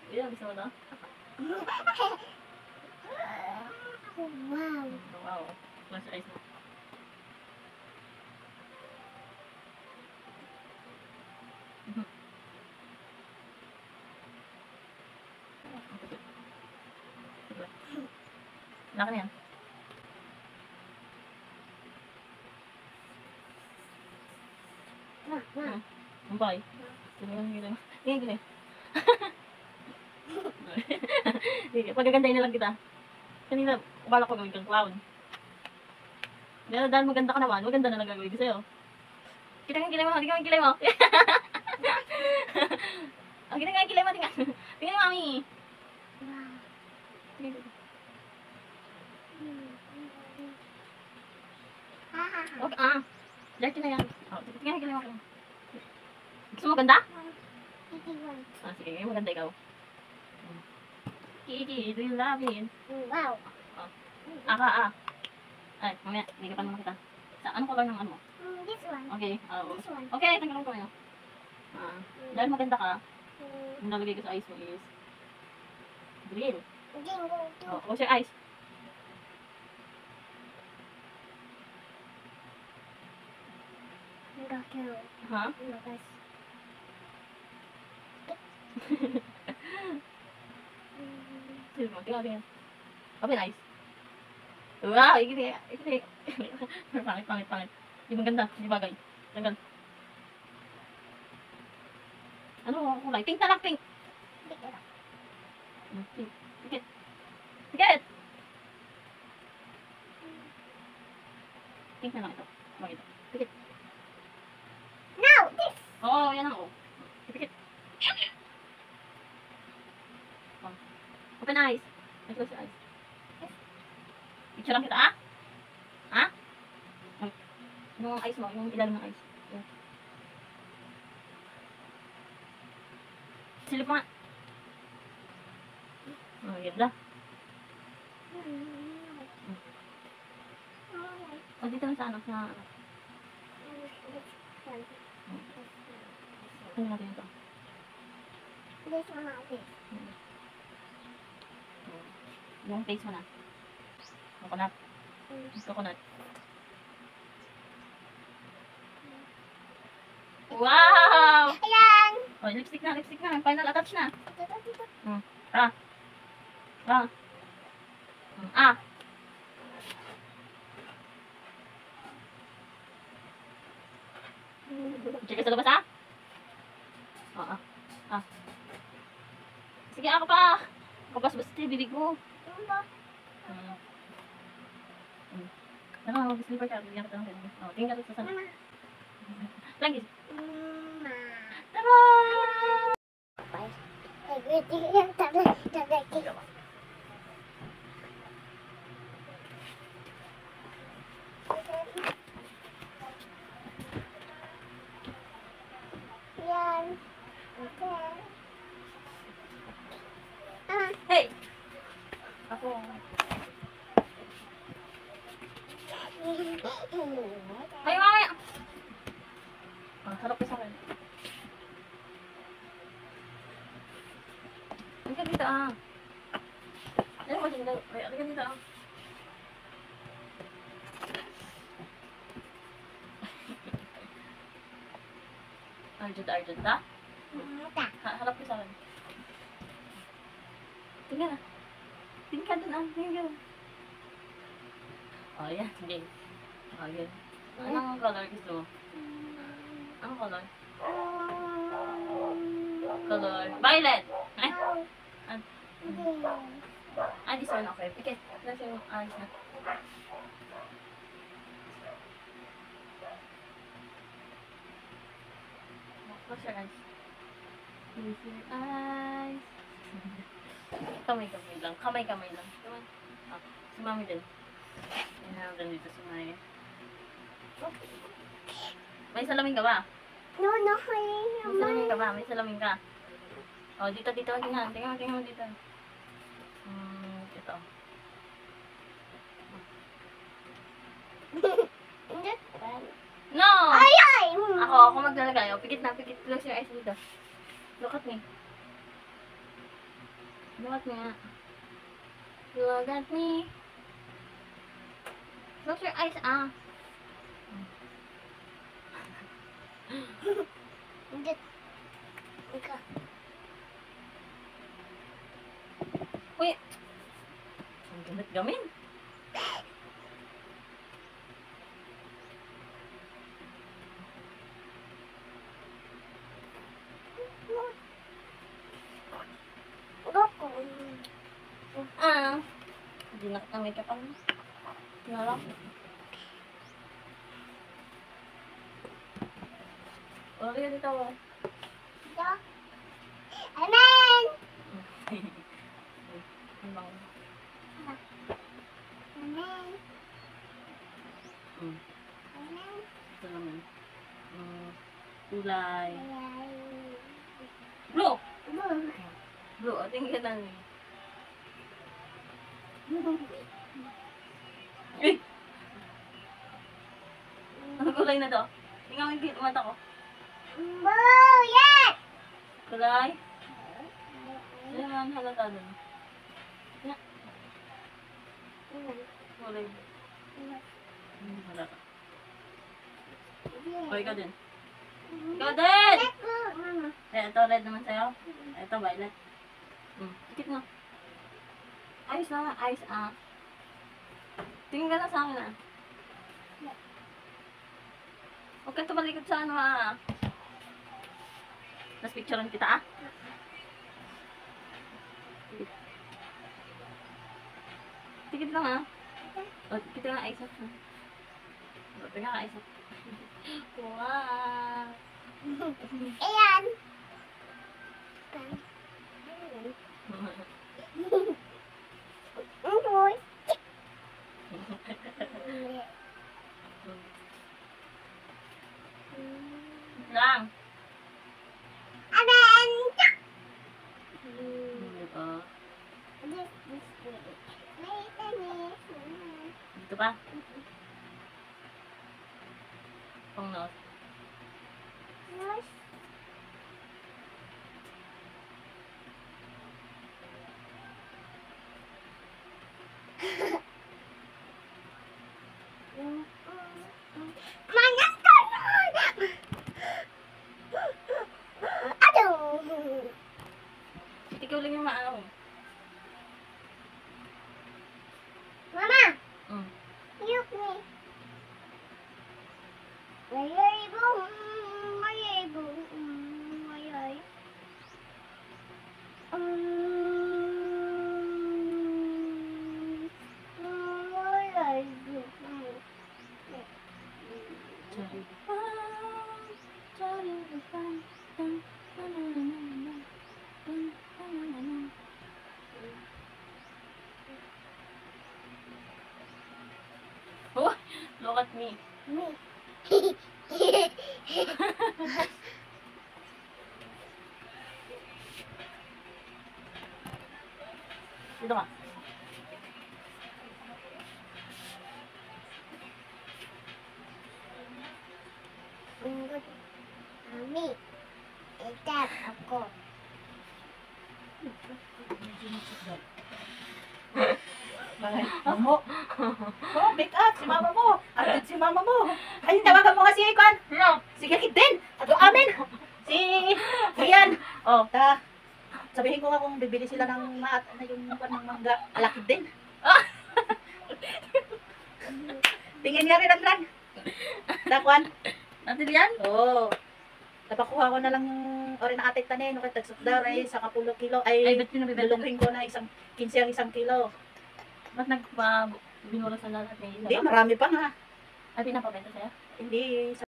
Yan, gusto mo na? Wow. Wow. Close your eyes mo. Laka na yan. Ang boy. Gila. Sige, pagagandahin na lang kita. Kanina, bala ko gawin kang clown. Dahil maganda ka naman, maganda na lang gagawin ko sa'yo. Kita nga kilay mo, tingnan mo yung kilay mo. Kita nga yung kilay mo, tingnan. Tingnan mo, mami. Okay, dirty na yan. Tingnan yung kilay mo. Gusto mo maganda? Sige, maganda ikaw. Kiki, do you love it? Wow. Ay, mamaya, hindi ka pa naman kita. Anong color ng ano mo? This one. Okay, This one. okay, tanggalin ko ngayon. Dahil maganda ka, yung nalagay ko sa eyes mo is green. Close your eyes. Ha? Tingnan. Open eyes. Wow, ikiti. Pangit. Di maganda, di bagay. Tanggal. Ano ang kulay? Pink na lang, pink. Pink. Pikit. Pink na lang ito. Bakit? Pikit. Now, this. Oo, yan ang o. Pikit. Open eyes. Close your eyes. Picture lang kita, Ha? Yung eyes mo, yung ilalim ng eyes. Yeah. Silip mo nga. Ganda. Dito lang sa anak na ano natin ito? This one, this. Yung face mo na. Coconut. Wow! Ayan. Oh, lipstick na. Final attach na. Dito. Check ka sa labas, ha? Sige, ako pa. Kabas-bas ito, bibig mo. Ano, mag-sleeper ka. Bigyan ka ng ganyan. Tingnan ka sa sana. Lagi. Tara! Yan. Okay. Hey! Ako. Ay, mamaya! Harap ka sa akin. Halika dito, Halika dito, Argent, ha? Harap ka sa akin. Tingnan na. Tingnan ka dun, Tingnan. Oh, yan. Sige. Oh, yan. Anong color gusto mo? Anong color? Color. Violet! Ay! This one, okay. Okay. Kasi yung eyes na. Close your eyes. Close your eyes. Kamay lang. Kamay lang. Come on. Si Mami din. Yan, dito si Mami. May salamin ka ba? No. May salamin ka. Oh, dito. Tingnan mo dito. Ito. No! Ay! Ako maglalagay. Pikit na. Close your eyes dito. Look at me. Look at me. Look at me. Close your eyes, ah. Hindi. Ikaw. Uy! Ang gamit-gamin. Goko. Ah. Hindi nakakamay ka pa. Nalak. Okay ka dito. Ito. Amen! Ang bango. Amen. Mm. Amen. Ito naman. Kulay. Ay. Blue! Boom. Blue. Tingin ka lang. Eh! Ano kulay na to? Tingnan mo yung mata ko. Boo! Yes! Kulay? Ano naman halata dun? Kulay. Hindi halata. O, ikaw din. Ikaw din! Let's go, Mama. Ito red naman sa'yo. Ito violet. Tikit mo. Ayos na, ayos ah. Tingin ka na sa akin ah. Huwag kang tumalikod sa ano ah. Tapos picturean kita ah. Tikit lang ah. O, tikit nga ayos ah. O, tingnan ka ayos ah. Wow. Ayan. Boy. Lang. Amen. Dito. This. Wait a minute. Dito pa. Pang nose. Nose. Manang kanon! Aduh! Ikaw lang yung maano. Mama! Mm. Yuk me. Mayay bong. Mayay bong. Mayay. Mayay bong. Oh, look at me. Me. Dito ka. Unggot. Mami. Ikat ako. Mamo. Oh, make up si mama mo. At si mama mo. Ay, tawagan mo nga si Ikon. No. Sige, din. Ato amin. Si Ian. Oh. Sabihin ko nga kung bibili sila ng na yung pan ng mangga. Alakid din. Tingin nga rin ang lang. Dakwan. Natin yan? Oo. Napakuha ko na lang ori na atit tanin. No, kaya tagsukdar ay sa 10 kilo. Ay, Ay, ba't pinabibenta? dulunghin ko na 15 ang 1 kilo. Ba't binura sa lahat ng isa Hindi, ba? marami pa nga. Ay, pinapabenta sa'yo? Hindi,